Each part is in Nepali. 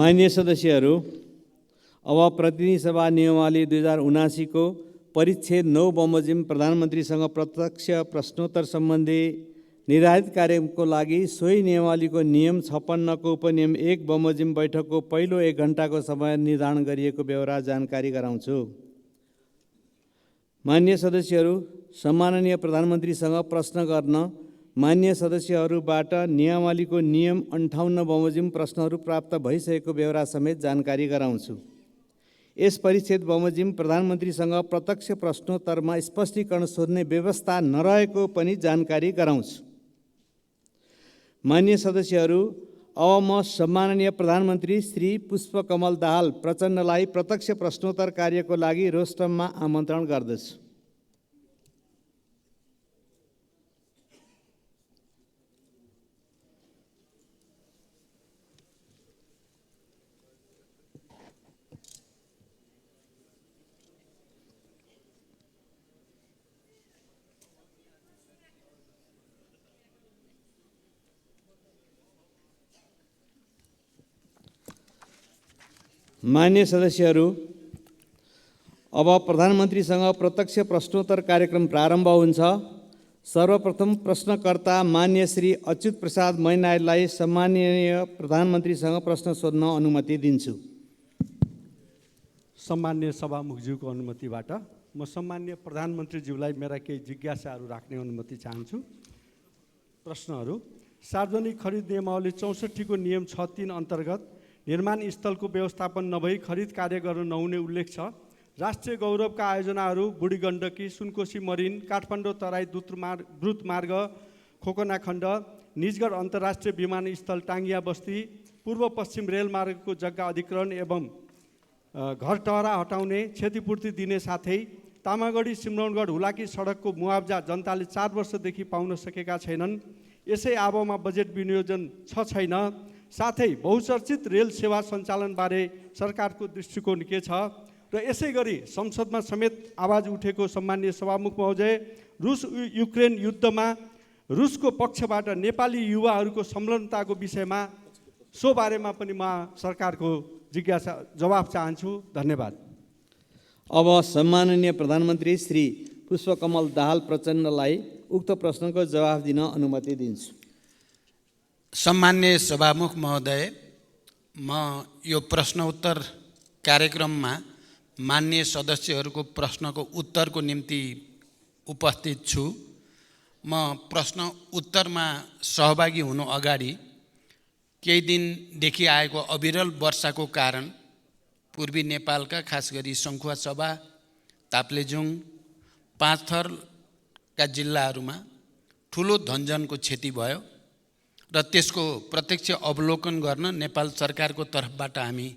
माननीय सदस्यहरू, अब प्रतिनिधि सभा नियमावली 2079 को परिच्छेद 9 बमोजिम प्रधानमन्त्रीसँग प्रत्यक्ष प्रश्नोत्तर सम्बन्धी निर्धारित कार्यक्रमको लागि सोही नियमावलीको नियम 56 को उपनियम 1 बमोजिम बैठकको पहिलो 1 घण्टाको समय निर्धारण गरिएको बेहोरा जानकारी गराउँछु। माननीय सदस्यहरू, सम्माननीय प्रधानमन्त्रीसँग प्रश्न गर्न माननीय सदस्यहरूबाट नियमावलीको नियम 58 बमोजिम प्रश्नहरू प्राप्त भइसकेको बेहोरा समेत जानकारी गराउँछु। यस परिच्छेद बमोजिम प्रधानमन्त्रीसँग प्रत्यक्ष प्रश्नोत्तरमा स्पष्टीकरण सोध्ने व्यवस्था नरहेको पनि जानकारी गराउँछु। माननीय सदस्यहरू, अब म सम्माननीय प्रधानमन्त्री श्री पुष्पकमल दाहाल प्रचण्डलाई प्रत्यक्ष प्रश्नोत्तर कार्यको लागि रोस्टममा आमन्त्रण गर्दछु। माननीय सदस्यहरू, अब प्रधानमन्त्रीसँग प्रत्यक्ष प्रश्नोत्तर कार्यक्रम प्रारम्भ हुन्छ। सर्वप्रथम प्रश्नकर्ता मान्य श्री अच्युत प्रसाद मैनालीलाई सम्माननीय प्रधानमन्त्रीसँग प्रश्न सोध्न अनुमति दिन्छु। सम्मान्य सभामुखज्यूको अनुमतिबाट म सम्मान्य प्रधानमन्त्रीज्यूलाई मेरा केही जिज्ञासाहरू राख्ने अनुमति चाहन्छु। प्रश्नहरू: सार्वजनिक खरिद नियमावली 64 को नियम 6(3) अन्तर्गत निर्माण स्थलको व्यवस्थापन नभई खरिद कार्य गर्न नहुने उल्लेख छ। राष्ट्रिय गौरवका आयोजनाहरू बुढी गण्डकी, सुनकोशी मरिन, काठमाडौँ तराई द्रुत मार्ग, खोकना खण्ड, निजगढ अन्तर्राष्ट्रिय विमानस्थल टाङ्गिया बस्ती, पूर्व पश्चिम रेलमार्गको जग्गा अधिग्रहण एवं घर टहरा हटाउने, क्षतिपूर्ति दिने साथै तामागढी सिमरौनगढ हुलाकी सडकको मुआब्जा जनताले 4 वर्षदेखि पाउन सकेका छैनन्। यसै आबोमा बजेट विनियोजन छैन। साथै बहुचर्चित रेल सेवा सञ्चालनबारे सरकारको दृष्टिकोण के छ र यसै गरी संसदमा समेत आवाज उठेको सम्माननीय सभामुख महोदय, रुस युक्रेन युद्धमा रुसको पक्षबाट नेपाली युवाहरूको संलग्नताको विषयमा सो बारेमा पनि म सरकारको जिज्ञासा जवाफ चाहन्छु। धन्यवाद। अब सम्माननीय प्रधानमन्त्री श्री पुष्पकमल दाहाल प्रचण्डलाई उक्त प्रश्नको जवाफ दिन अनुमति दिन्छु। सम्मान्य सभामुख महोदय, म यो प्रश्न उत्तर कार्यक्रममा मान्य सदस्यहरूको प्रश्नको उत्तरको निम्ति उपस्थित छु। म प्रश्न उत्तरमा सहभागी हुनु अगाडि केही दिनदेखि आएको अविरल वर्षाको कारण पूर्वी नेपालका खास गरी सङ्खुवासभा, ताप्लेजुङ, पाँचथरका जिल्लाहरूमा ठुलो धनजनको क्षति भयो र त्यसको प्रत्यक्ष अवलोकन गर्न नेपाल सरकारको तर्फबाट हामी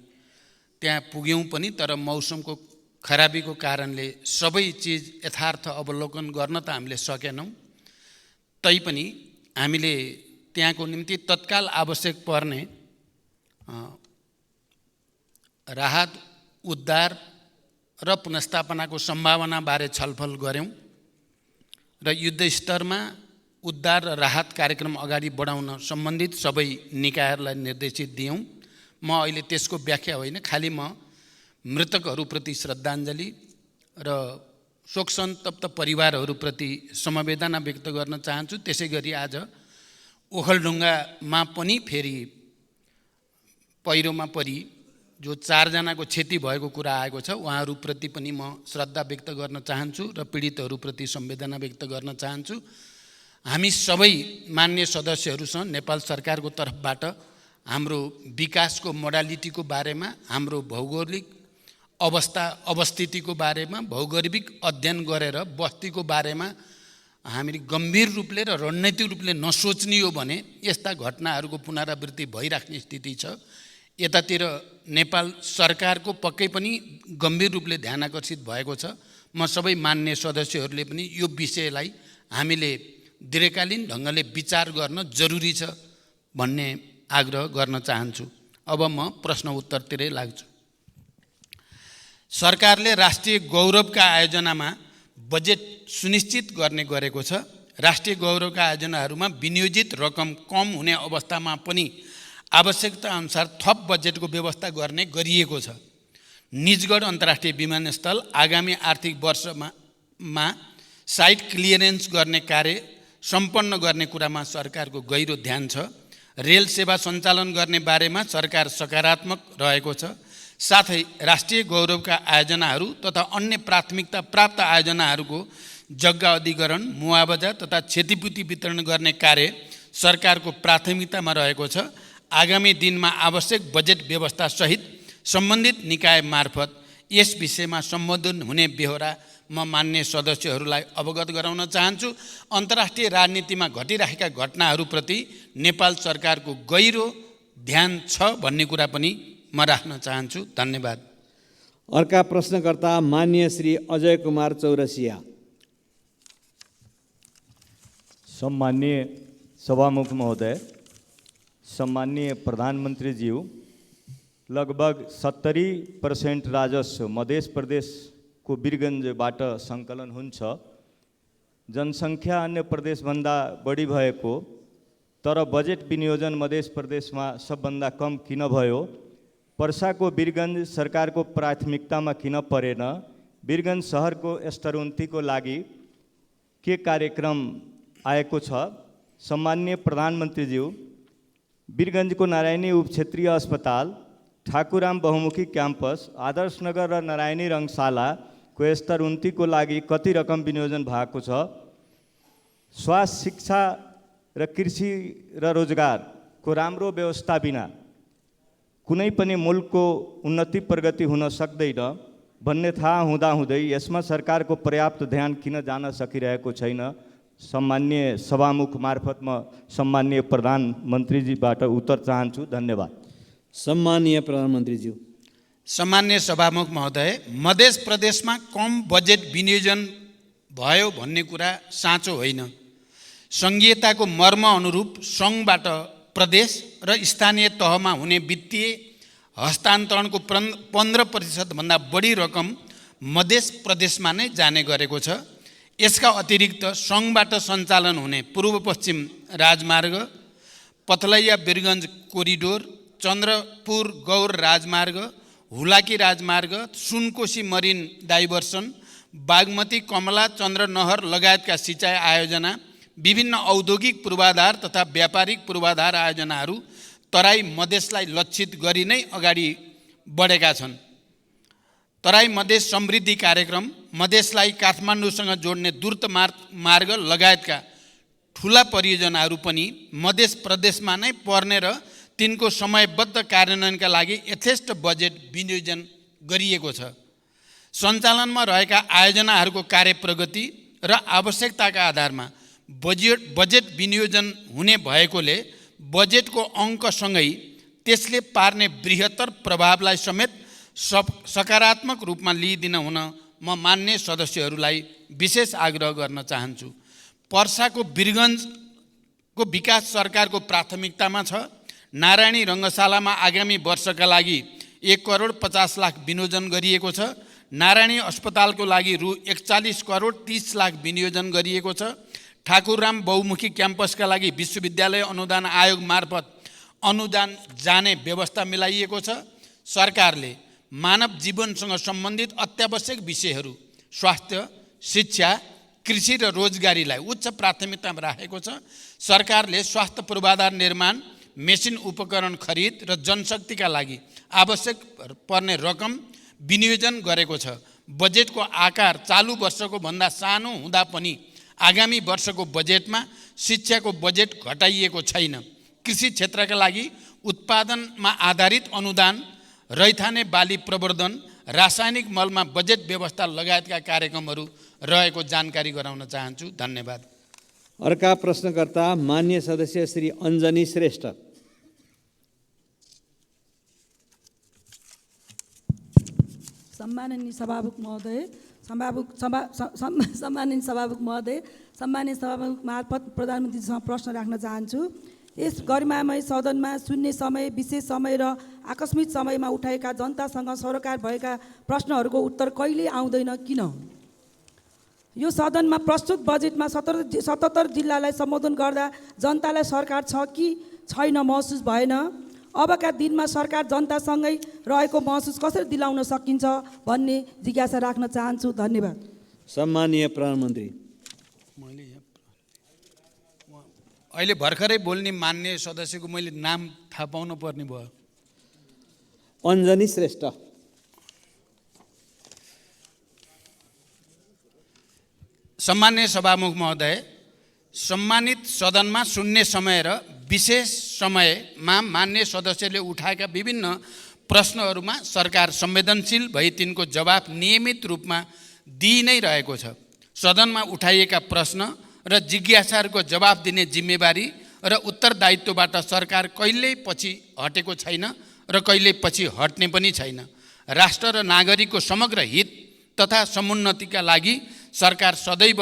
त्यहाँ पुग्यौँ पनि, तर मौसमको खराबीको कारणले सबै चिज यथार्थ अवलोकन गर्न त हामीले सकेनौँ। तैपनि हामीले त्यहाँको निम्ति तत्काल आवश्यक पर्ने राहत, उद्धार र पुनर्स्थापनाको सम्भावनाबारे छलफल गऱ्यौँ र युद्धस्तरमा उद्धार र राहत कार्यक्रम अगाडि बढाउन सम्बन्धित सबै निकायहरूलाई निर्देशित दियौँ। म अहिले त्यसको व्याख्या होइन, खालि म मृतकहरूप्रति श्रद्धाञ्जली र शोकसन्तप्त परिवारहरूप्रति समवेदना व्यक्त गर्न चाहन्छु। त्यसै गरी आज ओखलढुङ्गामा पनि फेरि पहिरोमा परि जो 4 जनाको क्षति भएको कुरा आएको छ, उहाँहरूप्रति पनि म श्रद्धा व्यक्त गर्न चाहन्छु र पीडितहरूप्रति संवेदना व्यक्त गर्न चाहन्छु। हामी सबै मान्य सदस्यहरूसँग नेपाल सरकारको तर्फबाट हाम्रो विकासको मोडालिटीको बारेमा, हाम्रो भौगोलिक अवस्थितिको बारेमा, भौगोलिक अध्ययन गरेर बस्तीको बारेमा हामीले गम्भीर रूपले र रणनीतिक रूपले नसोच्ने हो भने यस्ता घटनाहरूको पुनरावृत्ति भइराख्ने स्थिति छ। यतातिर नेपाल सरकारको पक्कै पनि गम्भीर रूपले ध्यान आकर्षित भएको छ। म सबै मान्य सदस्यहरूले पनि यो विषयलाई हामीले दीर्घकालीन ढङ्गले विचार गर्न जरुरी छ भन्ने आग्रह गर्न चाहन्छु। अब म प्रश्न उत्तरतिरै लाग्छु। सरकारले राष्ट्रिय गौरवका आयोजनामा बजेट सुनिश्चित गर्ने गरेको छ। राष्ट्रिय गौरवका आयोजनाहरूमा विनियोजित रकम कम हुने अवस्थामा पनि आवश्यकता अनुसार थप बजेटको व्यवस्था गर्ने गरिएको छ। निजगढ अन्तर्राष्ट्रिय विमानस्थल आगामी आर्थिक वर्षमा साइट क्लियरेन्स गर्ने कार्य सम्पन्न गर्ने कुरामा सरकारको गहिरो ध्यान छ। रेल सेवा सञ्चालन गर्ने बारेमा सरकार सकारात्मक रहेको छ। साथै राष्ट्रिय गौरवका आयोजनाहरू तथा अन्य प्राथमिकता प्राप्त आयोजनाहरूको जग्गा अधिग्रहण, मुआवजा तथा क्षतिपूर्ति वितरण गर्ने कार्य सरकारको प्राथमिकतामा रहेको छ। आगामी दिनमा आवश्यक बजेट व्यवस्था सहित सम्बन्धित निकाय मार्फत यस विषयमा सम्बोधन हुने बेहोरा म मान्य सदस्यहरूलाई अवगत गराउन चाहन्छु। अन्तर्राष्ट्रिय राजनीतिमा घटिरहेका घटनाहरूप्रति नेपाल सरकारको गहिरो ध्यान छ भन्ने कुरा पनि म राख्न चाहन्छु। धन्यवाद। अर्का प्रश्नकर्ता मान्य श्री अजय कुमार चौरसिया। सम्माननीय सभामुख महोदय, सम्माननीय प्रधानमंत्री ज्यू, लगभग 70% राजस्व मध्य प्रदेशको वीरगञ्जबाट सङ्कलन हुन्छ। जनसङ्ख्या अन्य प्रदेशभन्दा बढी भएको तर बजेट विनियोजन मध्य प्रदेशमा सबभन्दा कम किन भयो? पर्साको वीरगञ्ज सरकारको प्राथमिकतामा किन परेन? वीरगञ्ज सहरको स्तर उन्नतिको लागि के कार्यक्रम आएको छ? सम्माननीय प्रधानमन्त्रीज्यू, वीरगञ्जको नारायणी उपक्षेत्रीय अस्पताल, ठाकुराम बहुमुखी क्याम्पस, आदर्शनगर र नारायणी रङ्गशालाको स्तर उन्नतिको लागि कति रकम विनियोजन भएको छ? स्वास्थ्य, शिक्षा र कृषि र रोजगारको राम्रो व्यवस्था बिना कुनै पनि मुलुकको उन्नति प्रगति हुन सक्दैन भन्ने थाहा हुँदाहुँदै यसमा सरकारको पर्याप्त ध्यान किन जान सकिरहेको छैन? सम्माननीय सभामुख मार्फत म सम्माननीय प्रधानमन्त्रीजीबाट उत्तर चाहन्छु। धन्यवाद। सम्माननीय प्रधानमन्त्रीज्यू। सम्मान्य सभामुख महोदय, मध्य प्रदेशमा कम बजेट विनियोजन भयो भन्ने कुरा साँचो होइन। सङ्घीयताको मर्म अनुरूप सङ्घबाट प्रदेश र स्थानीय तहमा हुने वित्तीय हस्तान्तरणको 15% भन्दा बढी रकम मध्य प्रदेशमा नै जाने गरेको छ। यसका अतिरिक्त सङ्घबाट सञ्चालन हुने पूर्व पश्चिम राजमार्ग, पथलैया वीरगञ्ज कोरिडोर, चन्द्रपुर गौर राजमार्ग, हुलाकी राजमार्ग, सुनकोशी मरिन डाइभर्सन, बागमती कमला चन्द्रनहर लगायतका सिँचाइ आयोजना, विभिन्न औद्योगिक पूर्वाधार तथा व्यापारिक पूर्वाधार आयोजनाहरू तराई मधेसलाई लक्षित गरी नै अगाडि बढेका छन्। तराई मधेस समृद्धि कार्यक्रम, मधेसलाई काठमाडौँसँग जोड्ने द्रुत मार्ग लगायतका ठुला परियोजनाहरू पनि मध्य प्रदेशमा नै पर्ने र तिनको समयबद्ध कार्यान्वयनका लागि यथेष्ट बजेट विनियोजन गरिएको छ। सञ्चालनमा रहेका आयोजनाहरूको कार्य प्रगति र आवश्यकताका आधारमा बजेट विनियोजन हुने भएकोले बजेटको अङ्कसँगै त्यसले पार्ने बृहत्तर प्रभावलाई समेत सकारात्मक रूपमा लिइदिन हुन म मान्य सदस्यहरूलाई विशेष आग्रह गर्न चाहन्छु। पर्साको वीरगञ्जको विकास सरकारको प्राथमिकतामा छ। नारायणी रङ्गशालामा आगामी वर्षका लागि 1,50,00,000 विनियोजन गरिएको छ। नारायणी अस्पतालको लागि रु 41,30,00,000 विनियोजन गरिएको छ। ठाकुरराम बहुमुखी क्याम्पसका लागि विश्वविद्यालय अनुदान आयोग मार्फत अनुदान जाने व्यवस्था मिलाइएको छ। सरकारले मानव जीवनसँग सम्बन्धित अत्यावश्यक विषयहरू स्वास्थ्य, शिक्षा, कृषि र रोजगारीलाई उच्च प्राथमिकतामा राखेको छ। सरकारले स्वास्थ्य पूर्वाधार निर्माण, मेसिन उपकरण खरिद र जनशक्तिका लागि आवश्यक पर्ने रकम विनियोजन गरेको छ। बजेटको आकार चालु वर्षको भन्दा सानो हुँदा पनि आगामी वर्षको बजेटमा शिक्षाको बजेट घटाइएको छैन। कृषि क्षेत्रका लागि उत्पादनमा आधारित अनुदान, रैथाने बाली प्रवर्धन, रासायनिक मलमा बजेट व्यवस्था लगायतका कार्यक्रमहरू रहेको जानकारी गराउन चाहन्छु। धन्यवाद। अर्का प्रश्नकर्ता मान्य सदस्य श्री अञ्जनी श्रेष्ठ। सम्माननीय सभामुख महोदय, सम्माननीय सभामुख महोदय, सम्माननीय सभामुख मार्फत प्रधानमन्त्रीसँग प्रश्न राख्न चाहन्छु। यस गरिमामय सदनमा शून्य समय, विशेष समय र आकस्मिक समयमा उठाएका जनतासँग सरोकार भएका प्रश्नहरूको उत्तर कहिले आउँदैन, किन? यो सदनमा प्रस्तुत बजेटमा 77 जिल्लालाई सम्बोधन गर्दा जनतालाई सरकार छ कि छैन महसुस भएन। अबका दिनमा सरकार जनतासँगै रहेको महसुस कसरी दिलाउन सकिन्छ भन्ने जिज्ञासा राख्न चाहन्छु। धन्यवाद। सम्माननीय प्रधानमन्त्री। मैले अहिले भर्खरै बोल्ने मान्य सदस्यको मैले नाम थाहा पाउनु पर्ने भयो। अञ्जनी श्रेष्ठ। सम्मान्य सभामुख महोदय, सम्मानित सदनमा सुन्ने समय र विशेष समयमा मान्य सदस्यले उठाएका विभिन्न प्रश्नहरूमा सरकार संवेदनशील भई तिनको जवाफ नियमित रूपमा दिइ नै रहेको छ। सदनमा उठाइएका प्रश्न र जिज्ञासाहरूको जवाफ दिने जिम्मेवारी र उत्तरदायित्वबाट सरकार कहिल्यै पछि हटेको छैन र कहिल्यै पछि हट्ने पनि छैन। राष्ट्र र नागरिकको समग्र हित तथा समुन्नतिका लागि सरकार सदैव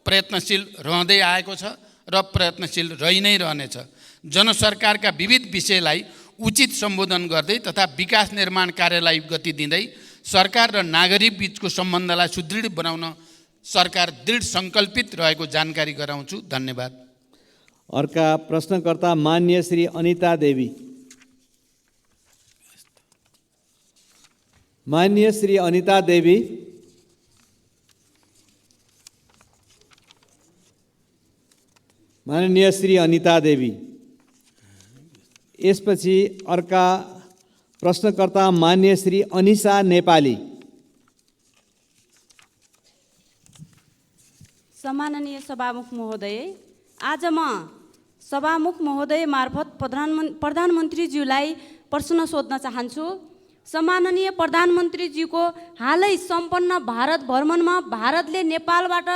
प्रयत्नशील रहँदै आएको छ र प्रयत्नशील रहि नै रहनेछ। जनसरकारका विविध विषयलाई उचित सम्बोधन गर्दै तथा विकास निर्माण कार्यलाई गति दिँदै सरकार र नागरिक बीचको सम्बन्धलाई सुदृढ बनाउन सरकार दृढ सङ्कल्पित रहेको जानकारी गराउँछु। धन्यवाद। अर्का प्रश्नकर्ता मान्य श्री अनिता देवी। मान्य श्री अनिता देवी। माननीय श्री अनिता देवी। यसपछि अर्का प्रश्नकर्ता मान्य श्री अनिसा नेपाली। सम्माननीय सभामुख महोदय, आज म सभामुख महोदय मार्फत प्रधानमन्त्रीज्यूलाई प्रश्न सोध्न चाहन्छु। सम्माननीय प्रधानमन्त्रीज्यूको हालै सम्पन्न भारत भ्रमणमा भारतले नेपालबाट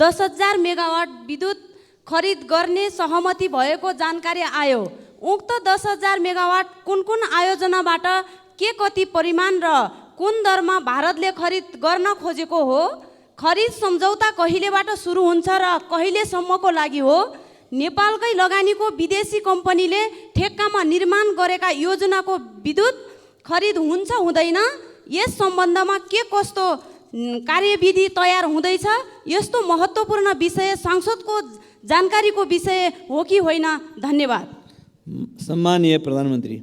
10,000 मेगावाट विद्युत खरिद गर्ने सहमति भएको जानकारी आयो। उक्त 10,000 मेगावाट कुन कुन आयोजनाबाट के कति परिमाण र कुन दरमा भारतले खरिद गर्न खोजेको हो? खरिद सम्झौता कहिलेबाट सुरु हुन्छ र कहिलेसम्मको लागि हो? नेपालकै लगानीको विदेशी कम्पनीले ठेक्कामा निर्माण गरेका योजनाको विद्युत खरिद हुन्छ हुँदैन? यस सम्बन्धमा के कस्तो कार्यविधि तयार हुँदैछ? यस्तो महत्त्वपूर्ण विषय संसदको जानकारीको विषय हो कि होइन? धन्यवाद। सम्माननीय प्रधानमन्त्री।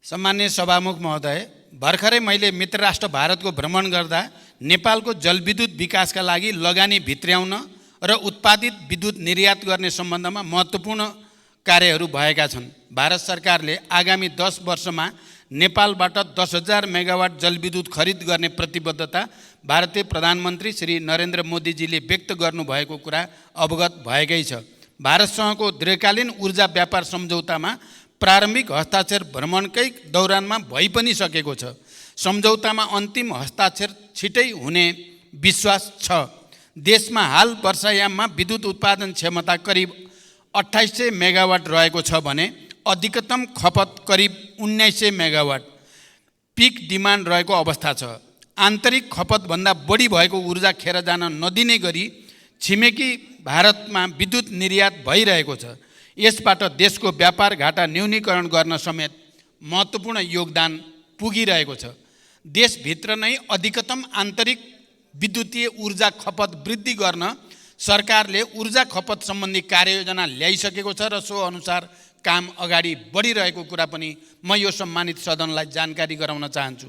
सम्मान्य सभामुख महोदय, भर्खरै मैले मित्र राष्ट्र भारतको भ्रमण गर्दा नेपालको जलविद्युत विकासका लागि लगानी भित्र्याउन र उत्पादित विद्युत निर्यात गर्ने सम्बन्धमा महत्त्वपूर्ण कार्यहरू भएका छन्। भारत सरकारले आगामी 10 वर्षमा नेपालबाट 10,000 मेगावाट जलविद्युत खरिद गर्ने प्रतिबद्धता भारतीय प्रधानमन्त्री श्री नरेन्द्र मोदीजीले व्यक्त गर्नुभएको कुरा अवगत भएकै छ। भारतसँगको दीर्घकालीन ऊर्जा व्यापार सम्झौतामा प्रारम्भिक हस्ताक्षर भ्रमणकै दौरानमा भइ पनि सकेको छ। सम्झौतामा अन्तिम हस्ताक्षर छिटै हुने विश्वास छ। देशमा हाल वर्षायाममा विद्युत उत्पादन क्षमता करिब 2800 मेगावाट रहेको छ भने अधिकतम खपत करिब 1900 मेगावाट पिक डिमान्ड रहेको अवस्था छ। आन्तरिक खपतभन्दा बढी भएको ऊर्जा खेर जान नदिने गरी छिमेकी भारतमा विद्युत निर्यात भइरहेको छ। यसबाट देशको व्यापार घाटा न्यूनीकरण गर्न समेत महत्त्वपूर्ण योगदान पुगिरहेको छ। देशभित्र नै अधिकतम आन्तरिक विद्युतीय ऊर्जा खपत वृद्धि गर्न सरकारले ऊर्जा खपत सम्बन्धी कार्ययोजना ल्याइसकेको छ र सो अनुसार काम अगाडि बढिरहेको कुरा पनि म यो सम्मानित सदनलाई जानकारी गराउन चाहन्छु।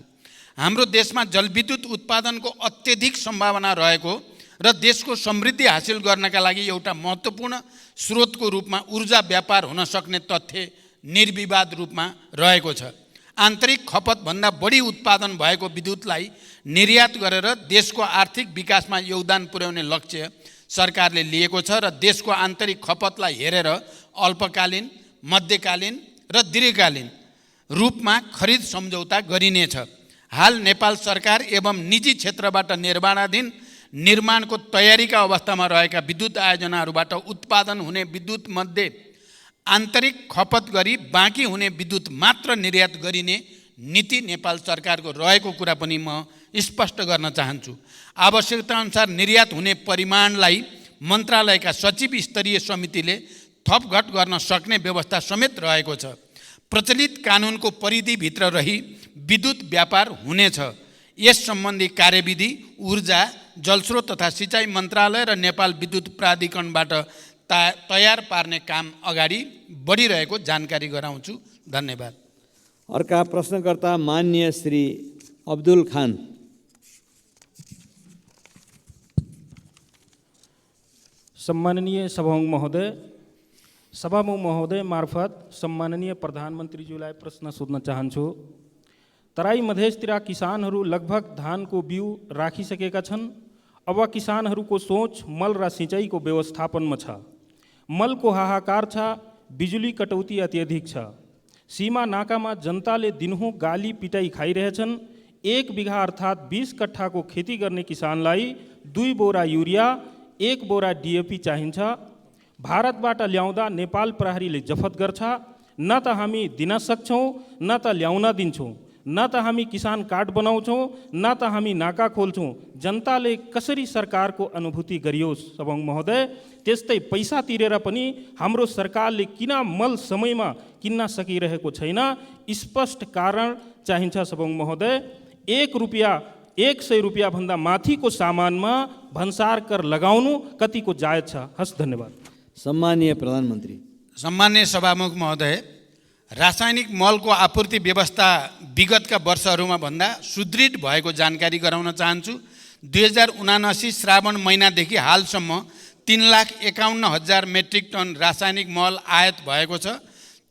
हाम्रो देशमा जलविद्युत उत्पादनको अत्यधिक सम्भावना रहेको र देशको समृद्धि हासिल गर्नका लागि एउटा महत्त्वपूर्ण स्रोतको रूपमा ऊर्जा व्यापार हुन सक्ने तथ्य निर्विवाद रूपमा रहेको छ। आन्तरिक खपतभन्दा बढी उत्पादन भएको विद्युतलाई निर्यात गरेर देशको आर्थिक विकासमा योगदान पुर्याउने लक्ष्य सरकारले लिएको छ र देशको आन्तरिक खपतलाई हेरेर अल्पकालीन, मध्यकालीन र दीर्घकालीन रूपमा खरिद सम्झौता गरिनेछ। हाल नेपाल सरकार एवं निजी क्षेत्रबाट निर्माणाधीन निर्माणको तयारीका अवस्थामा रहेका विद्युत आयोजनाहरूबाट उत्पादन हुने विद्युत मध्ये आन्तरिक खपत गरी बाँकी हुने विद्युत मात्र निर्यात गरिने नीति नेपाल सरकारको रहेको कुरा पनि म स्पष्ट गर्न चाहन्छु। आवश्यकताअनुसार निर्यात हुने परिमाणलाई मन्त्रालयका सचिव स्तरीय समितिले थपघट गर्न सक्ने व्यवस्था समेत रहेको छ। प्रचलित कानुनको परिधिभित्र रही विद्युत व्यापार हुनेछ। यस सम्बन्धी कार्यविधि ऊर्जा, जलस्रोत तथा सिँचाइ मन्त्रालय र नेपाल विद्युत प्राधिकरणबाट तयार पार्ने काम अगाडि बढिरहेको जानकारी गराउँछु। धन्यवाद। अर्का प्रश्नकर्ता मान्य श्री अब्दुल खान। सम्माननीय सभामुख महोदय मार्फत सम्माननीय प्रधानमन्त्रीज्यूलाई प्रश्न सोध्न चाहन्छु। तराई मधेसतिर किसानहरू लगभग धानको बिउ राखिसकेका छन्। अब किसानहरूको सोच मल र सिँचाइको व्यवस्थापनमा छ। मलको हाहाकार छ, बिजुली कटौती अत्यधिक छ। सीमा नाकामा जनताले दिनहुँ गाली पिटाई खाइरहेछन्। 1 बिघा अर्थात् 20 कट्ठाको खेती गर्ने किसानलाई 2 बोरा युरिया 1 बोरा डिएपी चाहिन्छ। भारतबाट ल्याउँदा नेपाल प्रहरीले जफत गर्छ। न त हामी दिन सक्छौँ न त ल्याउन दिन्छौँ, न त हामी किसान कार्ड बनाउँछौँ न त हामी नाका खोल्छौँ। जनताले कसरी सरकारको अनुभूति गरियोस् सभामुख महोदय। त्यस्तै पैसा तिरेर पनि हाम्रो सरकारले किन मल समयमा किन्न सकिरहेको छैन, स्पष्ट कारण चाहिन्छ सभामुख महोदय। 1 रुपियाँ भन्दा माथिको सामानमा भन्सार कर लगाउनु कतिको जायज छ? हस्, धन्यवाद। सम्मानीय प्रधानमन्त्री। सम्मान्य सभामुख महोदय, रासायनिक मलको आपूर्ति व्यवस्था विगतका वर्षहरूमा भन्दा सुदृढ भएको जानकारी गराउन चाहन्छु। 2079 श्रावण महिनादेखि हालसम्म 3,51,000 मेट्रिक टन रासायनिक मल आयात भएको छ।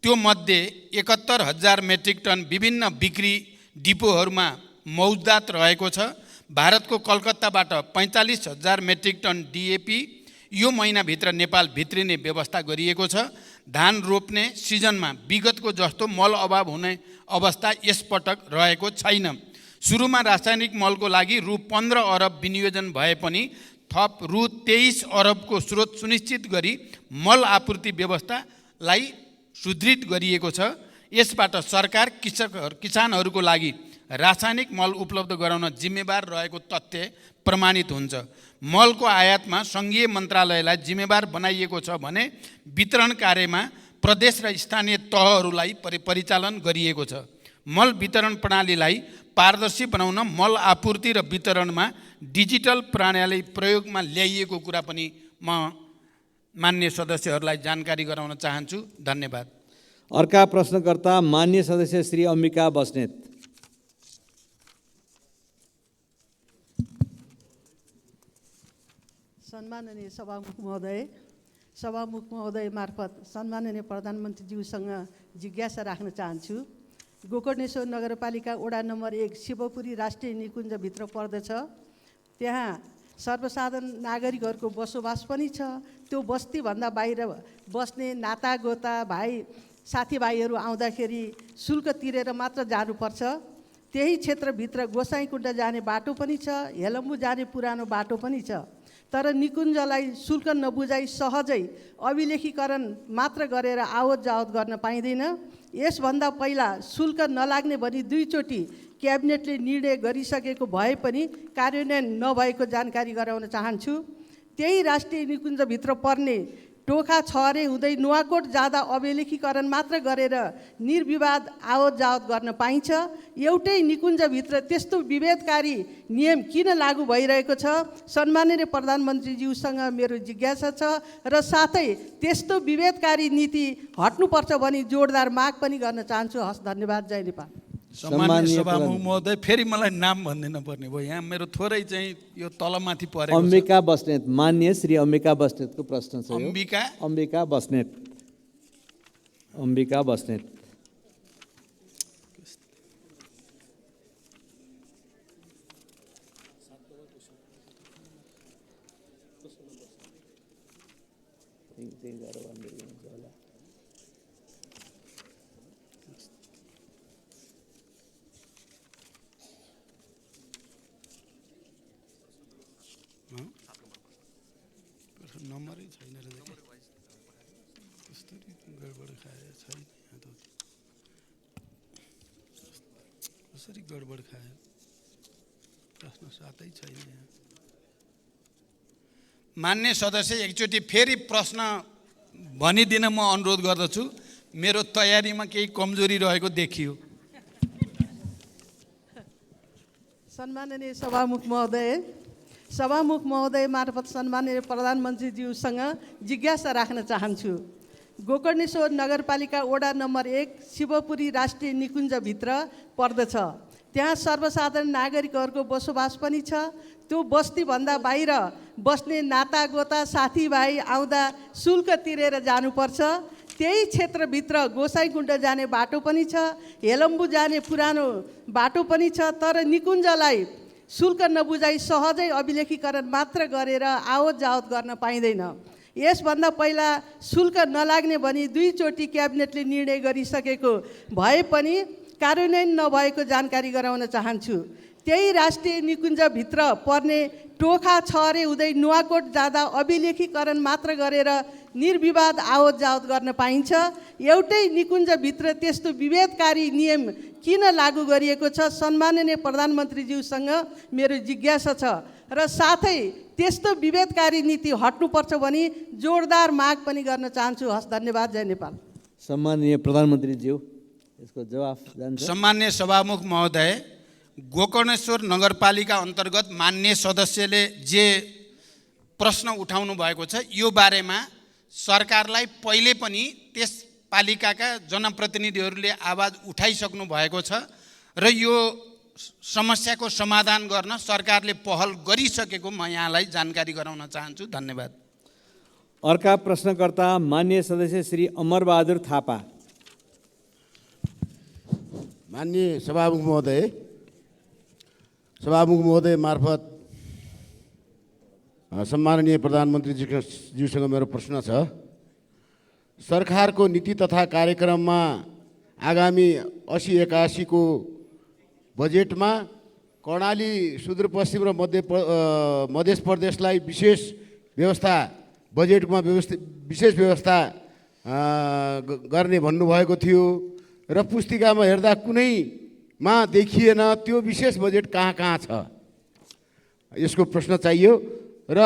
त्यो मध्ये 71,000 मेट्रिक टन विभिन्न बिक्री डिपोहरूमा मौजदात रहेको छ। भारतको कलकत्ताबाट 45,000 मेट्रिक टन डिएपी यो महिनाभित्र नेपाल भित्रिने व्यवस्था गरिएको छ। धान रोप्ने सिजनमा विगतको जस्तो मल अभाव हुने अवस्था यसपटक रहेको छैन। सुरुमा रासायनिक मलको लागि रु 15 अरब विनियोजन भए पनि थप रु 23 अरबको स्रोत सुनिश्चित गरी मल आपूर्ति व्यवस्थालाई सुदृढ गरिएको छ। यसबाट सरकार किसानहरूको लागि रासायनिक मल उपलब्ध गराउन जिम्मेवार रहेको तथ्य प्रमाणित हुन्छ। मलको आयातमा सङ्घीय मन्त्रालयलाई जिम्मेवार बनाइएको छ भने वितरण कार्यमा प्रदेश र स्थानीय तहहरूलाई परिचालन गरिएको छ। मल वितरण प्रणालीलाई पारदर्शी बनाउन मल आपूर्ति र वितरणमा डिजिटल प्रणाली प्रयोगमा ल्याइएको कुरा पनि म मान्य सदस्यहरूलाई जानकारी गराउन चाहन्छु। धन्यवाद। अर्का प्रश्नकर्ता मान्य सदस्य श्री अम्बिका बस्नेत। सम्माननीय सभामुख महोदय मार्फत सम्माननीय प्रधानमन्त्रीज्यूसँग जिज्ञासा राख्न चाहन्छु। गोकर्णेश्वर नगरपालिका वडा नम्बर 1 शिवपुरी राष्ट्रिय निकुञ्जभित्र पर्दछ। त्यहाँ सर्वसाधारण नागरिकहरूको बसोबास पनि छ। त्यो बस्तीभन्दा बाहिर बस्ने नातागोता भाइ साथीभाइहरू आउँदाखेरि शुल्क तिरेर मात्र जानुपर्छ। त्यही क्षेत्रभित्र गोसाइँकुण्ड जाने बाटो पनि छ, हेलम्बु जाने पुरानो बाटो पनि छ। तर निकुञ्जलाई शुल्क नबुझाइ सहजै अभिलेखीकरण मात्र गरेर आवत जावत गर्न पाइँदैन। यसभन्दा पहिला शुल्क नलाग्ने भनी 2 चोटि क्याबिनेटले निर्णय गरिसकेको भए पनि कार्यान्वयन नभएको जानकारी गराउन चाहन्छु। त्यही राष्ट्रिय निकुञ्जभित्र पर्ने टोखा छहरे हुँदै नुवाकोट जाँदा अभिलेखीकरण मात्र गरेर निर्विवाद आवत जावत गर्न पाइन्छ। एउटै निकुञ्जभित्र त्यस्तो विभेदकारी नियम किन लागू भइरहेको छ? सम्माननीय प्रधानमन्त्रीज्यूसँग मेरो जिज्ञासा छ र साथै त्यस्तो विभेदकारी नीति हट्नुपर्छ भनी जोडदार माग पनि गर्न चाहन्छु। हस्, धन्यवाद। जय नेपाल। सम्मान्य सभामुख महोदय, फेरि मलाई नाम भन्दिन पर्ने भयो। यहाँ मेरो थोरै चाहिँ यो तलमाथि परेको छ। अम्बिका बस्नेत। मान्य श्री अम्बिका बस्नेतको प्रश्न छ। अम्बिका बस्नेत। नम्बरै छैन रहेछ के? कसरी गडबड खाए छैन यहाँ त। कसरी गडबड खाए? प्रश्न साथै छैन यहाँ। मान्य सदस्य, एकचोटि फेरि प्रश्न भनिदिन म अनुरोध गर्दछु। मेरो तयारीमा केही कमजोरी रहेको देखियो। सम्माननीय सभामुख महोदय मार्फत सम्माननीय प्रधानमन्त्रीज्यूसँग जिज्ञासा राख्न चाहन्छु। गोकर्णेश्वर नगरपालिका वडा नम्बर 1 शिवपुरी राष्ट्रिय निकुञ्जभित्र पर्दछ। त्यहाँ सर्वसाधारण नागरिकहरूको बसोबास पनि छ। त्यो बस्तीभन्दा बाहिर बस्ने नातागोता साथीभाइ आउँदा शुल्क तिरेर जानुपर्छ। त्यही क्षेत्रभित्र गोसाइँकुण्ड जाने बाटो पनि छ, हेलम्बु जाने पुरानो बाटो पनि छ। तर निकुञ्जलाई शुल्क नबुझाइ सहजै अभिलेखीकरण मात्र गरेर आवत जावत गर्न पाइँदैन। यसभन्दा पहिला शुल्क नलाग्ने भनी 2 चोटि क्याबिनेटले निर्णय गरिसकेको भए पनि कार्यान्वयन नभएको जानकारी गराउन चाहन्छु। त्यही राष्ट्रिय निकुञ्जभित्र पर्ने टोखा छहरे हुँदै नुवाकोट जाँदा अभिलेखीकरण मात्र गरेर निर्विवाद आवत जावत गर्न पाइन्छ। एउटै निकुञ्जभित्र त्यस्तो विभेदकारी नियम किन लागू गरिएको छ? सम्माननीय प्रधानमन्त्रीज्यूसँग मेरो जिज्ञासा छ। र साथै त्यस्तो विभेदकारी नीति हट्नुपर्छ भनी जोरदार माग पनि गर्न चाहन्छु। हस्, धन्यवाद। जय नेपाल। सम्माननीय प्रधानमन्त्रीज्यू, यसको जवाफ जान्छ। सम्मान्य सभामुख महोदय, गोकर्णेश्वर नगरपालिका अन्तर्गत मान्य सदस्यले जे प्रश्न उठाउनु भएको छ यो बारेमा सरकारलाई पहिले पनि त्यस पालिकाका जनप्रतिनिधिहरूले आवाज उठाइसक्नु भएको छ र यो समस्याको समाधान गर्न सरकारले पहल गरिसकेको म यहाँलाई जानकारी गराउन चाहन्छु। धन्यवाद। अर्का प्रश्नकर्ता मान्य सदस्य श्री अमरबहादुर थापा। माननीय सभामुख महोदय मार्फत सम्माननीय प्रधानमन्त्रीज्यूसँग मेरो प्रश्न छ। सरकारको नीति तथा कार्यक्रममा आगामी 80-81 को बजेटमा कर्णाली सुदूरपश्चिम र मध्य प्रदेशलाई विशेष व्यवस्था गर्ने भन्नुभएको थियो र पुस्तिकामा हेर्दा कुनैमा देखिएन त्यो विशेष बजेट कहाँ छ, यसको प्रश्न चाहियो। र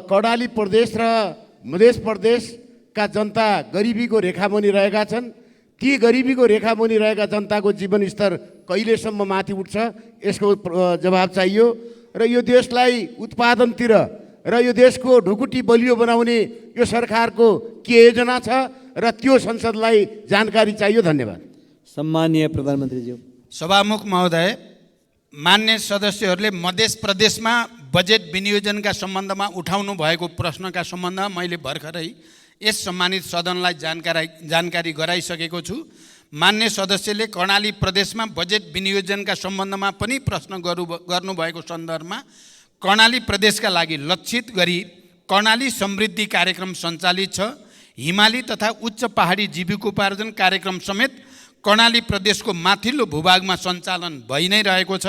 कर्णाली प्रदेश र मध्य प्रदेशका जनता गरिबीको रेखामुनि रहेका छन्। ती गरिबीको रेखामुनि रहेका जनताको जीवनस्तर कहिलेसम्म माथि उठ्छ, यसको जवाब चाहियो। र यो देशलाई उत्पादनतिर र यो देशको ढुकुटी बलियो बनाउने यो सरकारको के योजना छ र त्यो संसदलाई जानकारी चाहियो। धन्यवाद। सम्माननीय प्रधानमन्त्रीज्यू। सभामुख महोदय, मान्य सदस्यहरूले मध्य प्रदेशमा बजेट विनियोजनका सम्बन्धमा उठाउनु भएको प्रश्नका सम्बन्धमा मैले भर्खरै यस सम्मानित सदनलाई जानकारी गराइसकेको छु। मान्य सदस्यले कर्णाली प्रदेशमा बजेट विनियोजनका सम्बन्धमा पनि प्रश्न गर्नुभएको सन्दर्भमा कर्णाली प्रदेशका लागि लक्षित गरी कर्णाली समृद्धि कार्यक्रम सञ्चालित छ। हिमाली तथा उच्च पहाडी जीविकोपार्जन कार्यक्रम समेत कर्णाली प्रदेशको माथिल्लो भूभागमा सञ्चालन भइ नै रहेको छ।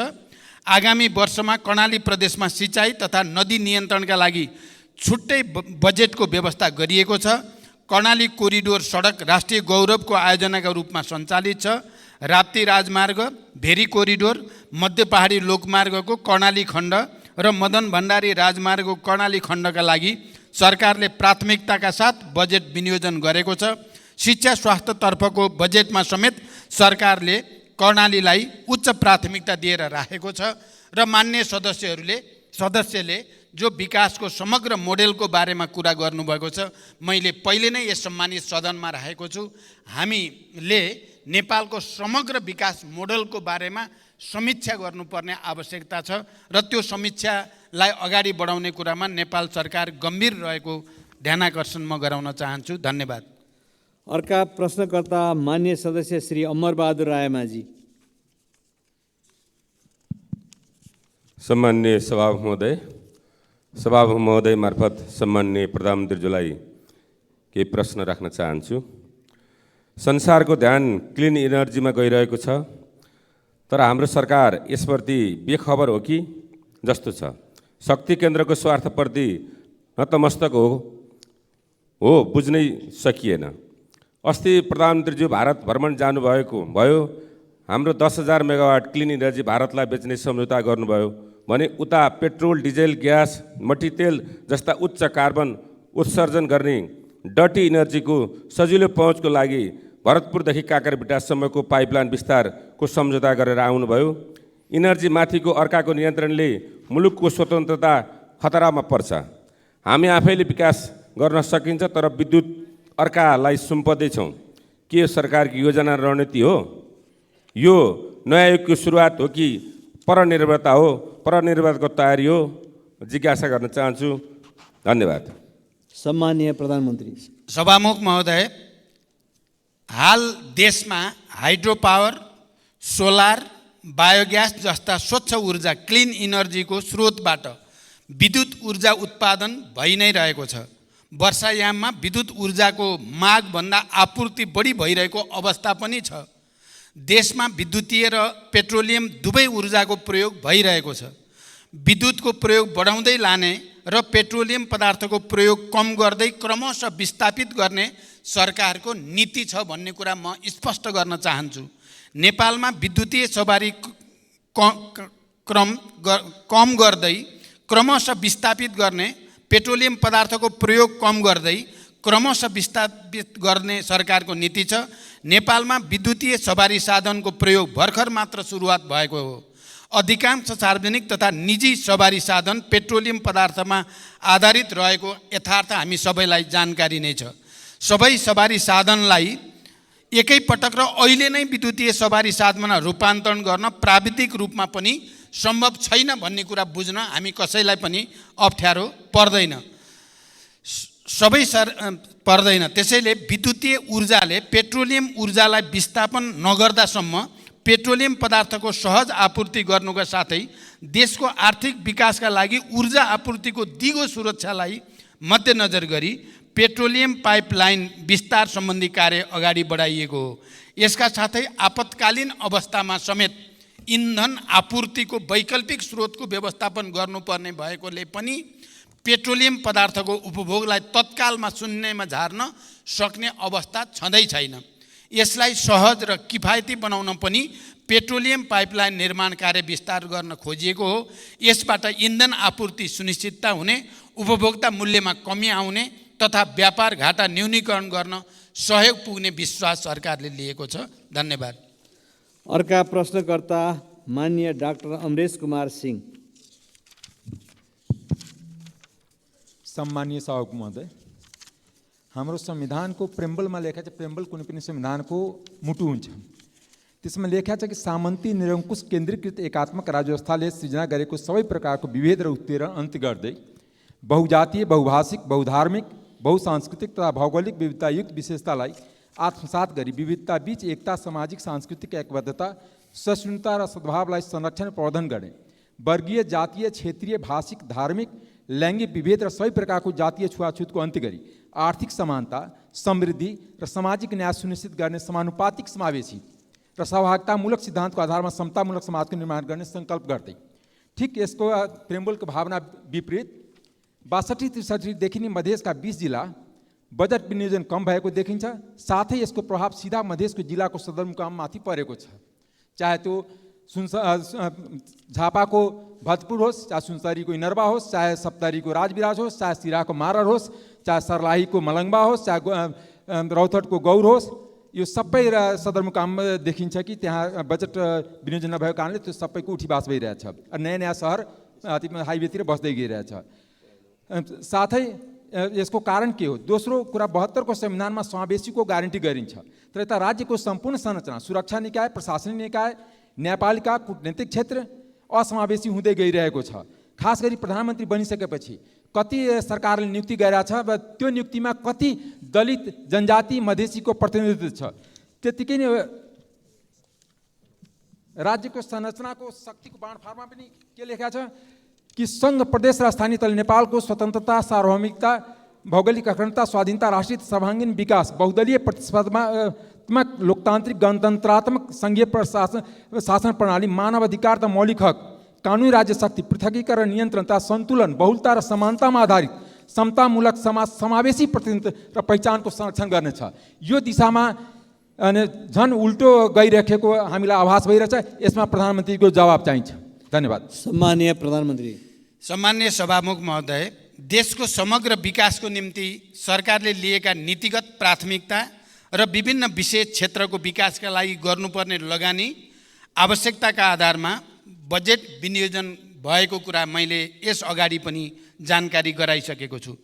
आगामी वर्षमा कर्णाली प्रदेशमा सिँचाइ तथा नदी नियन्त्रणका लागि छुट्टै बजेटको व्यवस्था गरिएको छ। कर्णाली कोरिडोर सडक राष्ट्रिय गौरवको आयोजनाका रूपमा सञ्चालित छ। राप्ती राजमार्ग, भेरी कोरिडोर, मध्य पहाडी लोकमार्गको कर्णाली खण्ड र मदन भण्डारी राजमार्गको कर्णाली खण्डका लागि सरकारले प्राथमिकताका साथ बजेट विनियोजन गरेको छ। शिक्षा स्वास्थ्यतर्फको बजेटमा समेत सरकारले कर्णालीलाई उच्च प्राथमिकता दिएर राखेको छ। र मान्य सदस्यले जो विकासको समग्र मोडेलको बारेमा कुरा गर्नुभएको छ, मैले पहिले नै यस सम्मानित सदनमा राखेको छु। हामीले नेपालको समग्र विकास मोडेलको बारेमा समीक्षा गर्नुपर्ने आवश्यकता छ र त्यो समीक्षालाई अगाडि बढाउने कुरामा नेपाल सरकार गम्भीर रहेको ध्यानाकर्षण म गराउन चाहन्छु। धन्यवाद। अर्का प्रश्नकर्ता मान्य सदस्य श्री अमरबहादुर रायमाझी। सम्माननीय सभामुख महोदय मार्फत सम्माननीय प्रधानमन्त्रीज्यूलाई केही प्रश्न राख्न चाहन्छु। संसारको ध्यान क्लिन इनर्जीमा गइरहेको छ, तर हाम्रो सरकार यसप्रति बेखबर हो कि जस्तो छ। शक्ति केन्द्रको स्वार्थप्रति नतमस्तक हो बुझ्नै सकिएन। अस्ति प्रधानमन्त्रीज्यू भारत भ्रमण भयो। हाम्रो 10,000 मेगावाट क्लिन इनर्जी भारतलाई बेच्ने सम्झौता गर्नुभयो भने उता पेट्रोल, डिजेल, ग्यास, मट्टीतेल जस्ता उच्च कार्बन उत्सर्जन गर्ने डटी इनर्जीको सजिलो पहुँचको लागि भरतपुरदेखि काँकरभिट्टासम्मको पाइपलाइन विस्तारको सम्झौता गरेर आउनुभयो। इनर्जी माथिको अर्काको नियन्त्रणले मुलुकको स्वतन्त्रता खतरामा पर्छ। हामी आफैले विकास गर्न सकिन्छ, तर विद्युत अर्कालाई सुम्पदैछौँ के यो सरकारको योजना रणनीति हो? यो नयाँ युगको सुरुवात हो कि परनिर्भरता हो, परनिर्भरताको तयारी हो? जिज्ञासा गर्न चाहन्छु। धन्यवाद। सम्माननीय प्रधानमन्त्री। सभामुख महोदय, हाल देशमा हाइड्रो पावर, सोलर, बायोग्यास जस्ता स्वच्छ ऊर्जा क्लिन इनर्जीको स्रोतबाट विद्युत ऊर्जा उत्पादन भइ नै रहेको छ। वर्षायाममा विद्युत ऊर्जाको मागभन्दा आपूर्ति बढी भइरहेको अवस्था पनि छ। देशमा विद्युतीय र पेट्रोलियम दुवै ऊर्जाको प्रयोग भइरहेको छ। विद्युतको प्रयोग बढाउँदै लाने र पेट्रोलियम पदार्थको प्रयोग कम गर्दै क्रमशः विस्थापित गर्ने सरकारको नीति छ भन्ने कुरा म स्पष्ट गर्न चाहन्छु। नेपालमा विद्युतीय सवारी कम गर्दै क्रमशः विस्थापित गर्ने, पेट्रोलियम पदार्थको प्रयोग कम गर्दै क्रमशः विस्थापित गर्ने सरकारको नीति छ। नेपालमा विद्युतीय सवारी साधनको प्रयोग भर्खर मात्र सुरुवात भएको हो। अधिकांश सार्वजनिक तथा निजी सवारी साधन पेट्रोलियम पदार्थमा आधारित रहेको यथार्थ हामी सबैलाई जानकारी नै छ। सबै सवारी साधनलाई एकैपटक र अहिले नै विद्युतीय सवारी साधनमा रूपान्तरण गर्न प्राविधिक रूपमा पनि सम्भव छैन भन्ने कुरा बुझ्न हामी कसैलाई पनि अप्ठ्यारो पर्दैन। पर्दैन। त्यसैले विद्युतीय ऊर्जाले पेट्रोलियम ऊर्जालाई विस्थापन नगर्दासम्म पेट्रोलियम पदार्थको सहज आपूर्ति गर्नुका साथै देशको आर्थिक विकासका लागि ऊर्जा आपूर्तिको दिगो सुरक्षालाई मध्यनजर गरी पेट्रोलियम पाइपलाइन विस्तार सम्बन्धी कार्य अगाडि बढाइएको हो। यसका साथै आपतकालीन अवस्थामा समेत इन्धन आपूर्तिको वैकल्पिक स्रोतको व्यवस्थापन गर्नुपर्ने भएकोले पनि पेट्रोलियम पदार्थको उपभोगलाई तत्कालमा शून्यमा झार्न सक्ने अवस्था छँदै छैन। यसलाई सहज र किफायती बनाउन पनि पेट्रोलियम पाइपलाइन निर्माण कार्य विस्तार गर्न खोजिएको हो। यसबाट इन्धन आपूर्ति सुनिश्चितता हुने, उपभोक्ता मूल्यमा कमी आउने तथा व्यापार घाटा न्यूनीकरण गर्न सहयोग पुग्ने विश्वास सरकारले लिएको छ। धन्यवाद। अर्का प्रश्नकर्ता माननीय डाक्टर अमरेश कुमार सिंह। सम्मानीय सभामुख महोदय, हाम्रो संविधानको प्रेम्बलमा लेखा छ, प्रेम्बल कुनै पनि संविधानको मुटु हुन्छ। त्यसमा लेखा छ कि सामन्ती निरङ्कुश केन्द्रीकृत एकात्मक राज्य व्यवस्थाले सृजना गरेको सबै प्रकारको विभेद र उत्पीडन अन्त्य गर्दै बहुजातीय, बहुभाषिक, बहुधार्मिक, बहुसांस्कृतिक तथा भौगोलिक विविधतायुक्त विशेषतालाई आत्मसात गरी विविधता बीच एकता, सामाजिक सांस्कृतिक एकबद्धता, सहिष्णुता र सद्भावलाई संरक्षण प्रवर्धन गर्ने, वर्गीय, जातीय, क्षेत्रीय, भाषिक, धार्मिक, लैंगिक विभेद र सबै प्रकारको जातीय छुवाछुतको अन्त्य गरी आर्थिक समानता, समृद्धि र सामाजिक न्याय सुनिश्चित गर्ने समानुपातिक, समावेशी र सहभागितामूलक सिद्धान्तको आधारमा समतामूलक समाजको निर्माण गर्ने सङ्कल्प गर्दै, ठिक यसको प्रेम्बलको भावना विपरीत 62-63देखि नै मधेसका 20 जिल्ला बजेट विनियोजन कम भएको देखिन्छ। साथै यसको प्रभाव सिधा मधेसको जिल्लाको सदरमुकाममाथि परेको छ। चाहे त्यो झापाको भरतपुर होस्, चाहे सुनसरीको इनरवा होस्, चाहे सप्तरीको राजविराज होस्, चाहे सिराको मारर होस्, चाहे सर्लाहीको मलङ्बा होस्, चाहे रौतहटको गौर होस्, यो सबै सदरमुकाममा देखिन्छ कि त्यहाँ बजेट विनियोजन नभएको कारणले त्यो सबैको उठीबास भइरहेछ। नयाँ नयाँ सहर हाइवेतिर बस्दै गइरहेछ। साथै यसको कारण के हो? दोस्रो कुरा, 72को संविधानमा समावेशीको ग्यारेन्टी गरिन्छ, तर यता राज्यको सम्पूर्ण संरचना, सुरक्षा निकाय, प्रशासनिक निकाय, न्यायपालिका, कूटनीतिक क्षेत्र असमावेशी हुँदै गइरहेको छ। खास गरी प्रधानमन्त्री बनिसकेपछि कति सरकारले नियुक्ति गरिरहेछ र त्यो नियुक्तिमा कति दलित, जनजाति, मधेसीको प्रतिनिधित्व छ। त्यतिकै नै राज्यको संरचनाको शक्तिको बाँडफाँडमा पनि के लेखा छ कि सङ्घ, प्रदेश र स्थानीय तल नेपालको स्वतन्त्रता, सार्वभौमिकता, भौगोलिक अखण्डता, स्वाधीनता, राष्ट्रिय सर्वाङ्गीण विकास, बहुदलीय प्रतिस्पर्धात्मक, लोकतान्त्रिक, गणतन्त्रात्मक सङ्घीय शासन प्रणाली, मानव अधिकार तथा मौलिक हक, कानुनी राज्य शक्ति, पृथकीकरण, नियन्त्रण तथा सन्तुलन, बहुलता र समानतामा आधारित समतामूलक समाज, समावेशी प्रतिनिधित्व र पहिचानको संरक्षण गर्नेछ। यो दिशामा झन् उल्टो गइरहेको हामीलाई आभास भइरहेछ। यसमा प्रधानमन्त्रीको जवाब चाहिन्छ। धन्यवाद। सम्माननीय प्रधानमन्त्री। सम्माननीय सभामुख महोदय, देशको समग्र विकासको निम्ति सरकारले लिएका नीतिगत प्राथमिकता र विभिन्न विशेष क्षेत्रको विकासका लागि गर्नुपर्ने लगानी, आवश्यकताका आधारमा बजेट विनियोजन भएको कुरा मैले यस अगाडि पनि जानकारी गराइसकेको छु।